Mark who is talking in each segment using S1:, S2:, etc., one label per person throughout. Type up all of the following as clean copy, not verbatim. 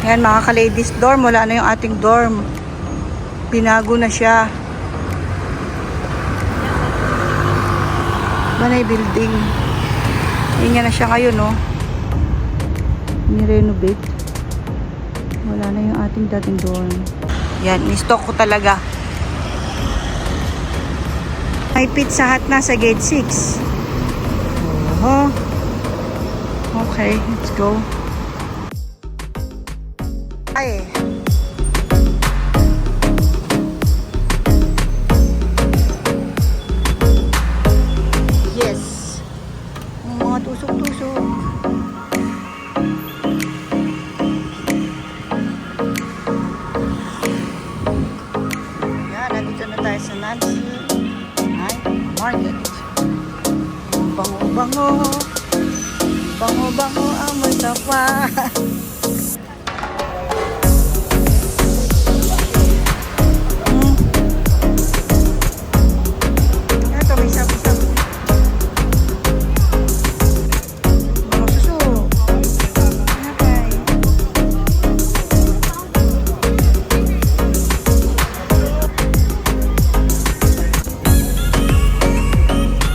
S1: Yan mga ka-ladies dorm. Wala na yung ating dorm. Binago na siya. Manay building. Inga na siya ngayon, no? Ni-renovate. Wala na yung ating dating dorm. Yan, ni-stock ko talaga. May Pizza Hut na sa gate 6. Oh. Okay, let's go. Ay. Yes. Mga tusok-tusok. Yan, nandito na tayo sa Nancy Market. Bango-bango. Bango-bango amoy tapa. Ito may sabi-sabi. Mga suso. Okay.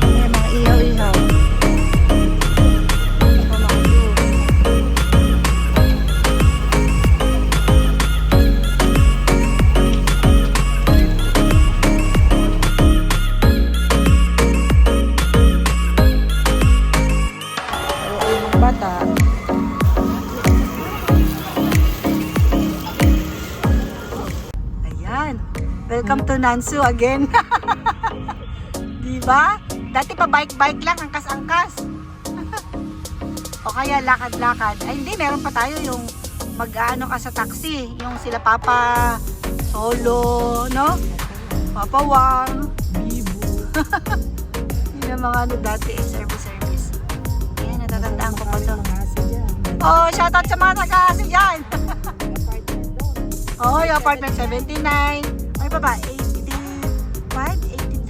S1: May mga ihaw-ihaw. Bata. Ayan. Welcome to Nansu again. Diba? Dati pa bike-bike lang, angkas-angkas. O kaya lakad-lakad. Ay hindi, meron pa tayo yung mag-ano ka sa taxi. Yung sila Papa Solo, no? Papa Wang. Bibo. Yun ang mga ano dati, service. Ayan, natatandaan ko pa to. Oh, shoutout sa mga taga-asi dyan. Oh, yung apartment 79. Ay pa ba? 85,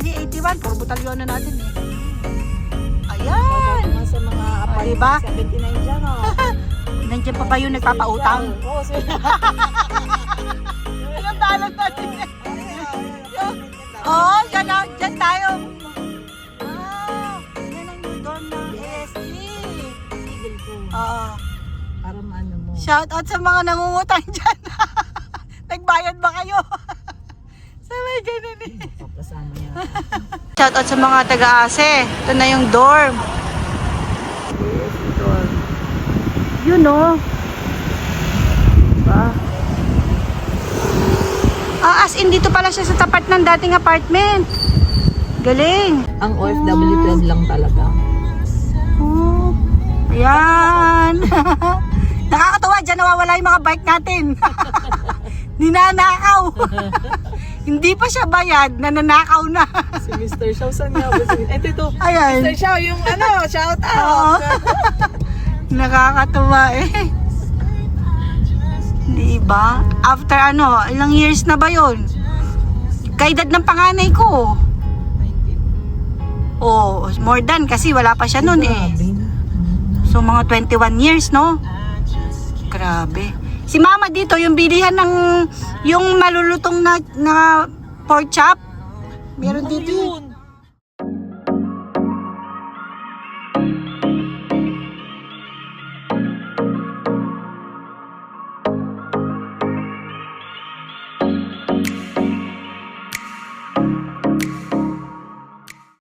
S1: 83, 81. Puro butalyon na natin eh. Ayan.
S2: Sa mga apartment
S1: Diba?
S2: 79 dyan, oh.
S1: Nandiyan pa ba yung nagpapautang?
S2: Oo, sir.
S1: Ilang dalag natin eh. Oo, dyan tayo. Ah, yan ang new dorm ng ASE. Oo.
S2: Para maano mo.
S1: Shoutout sa mga nangungutang dyan. Nagbayad ba kayo? Sabay ganun eh.
S2: Kasama niya.
S1: Shoutout sa mga taga-ase. Ito na yung dorm. Dorm. Yun o. Diba? Ah, as in dito pala siya sa tapat ng dating apartment. Galing.
S2: Ang OFW 12 lang talaga.
S1: Oh. Ayan. Nakakatuwa dyan, nawawala yung mga bike natin. Ninanakaw. Hindi pa siya bayad, nananakaw na.
S2: Si Mr. Shaw, saan nga ba? Ito.
S1: Ayan.
S2: Mr. Shaw, yung ano, shout
S1: Oo.
S2: out.
S1: Nakakatuwa eh. Di ba? After ano, ilang years na ba yun? Kaedad ng panganay ko. Oh, more than kasi wala pa siya nun eh. So mga 21 years, no? Grabe. Si mama dito, yung bilihan ng yung malulutong na pork chop. Meron dito.
S2: Yun.